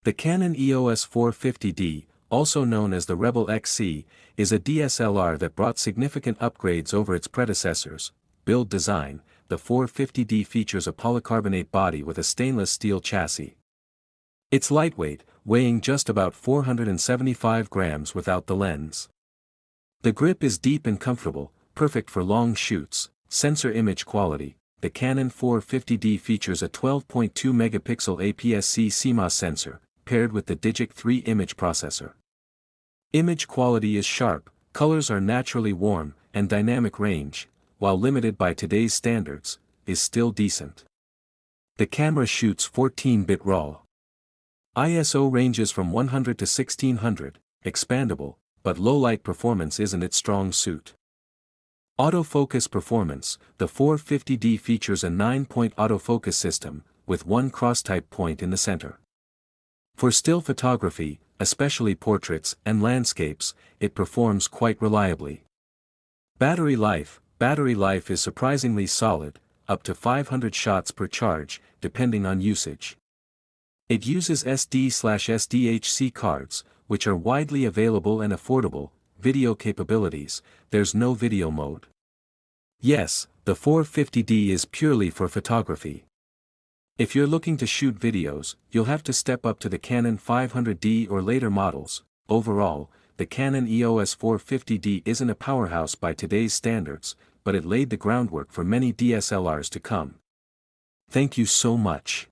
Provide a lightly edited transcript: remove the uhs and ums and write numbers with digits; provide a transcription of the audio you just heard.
The Canon EOS 450D, also known as the Rebel XC, is a DSLR that brought significant upgrades over its predecessors. Build design: the 450D features a polycarbonate body with a stainless steel chassis. It's lightweight, weighing just about 475 grams without the lens. The grip is deep and comfortable, perfect for long shoots. Sensor image quality: the Canon 450D features a 12.2 megapixel APS-C CMOS sensor, paired with the Digic 3 image processor. Image quality is sharp, colors are naturally warm, and dynamic range, while limited by today's standards, is still decent. The camera shoots 14-bit RAW. ISO ranges from 100 to 1600, expandable, but low-light performance isn't its strong suit. Autofocus performance: the 450D features a 9-point autofocus system, with one cross-type point in the center. For still photography, especially portraits and landscapes, it performs quite reliably. Battery life: battery life is surprisingly solid, up to 500 shots per charge, depending on usage. It uses SD/SDHC cards, which are widely available and affordable. Video capabilities: there's no video mode. Yes, the 450D is purely for photography. If you're looking to shoot videos, you'll have to step up to the Canon 500D or later models. Overall, the Canon EOS 450D isn't a powerhouse by today's standards, but it laid the groundwork for many DSLRs to come. Thank you so much.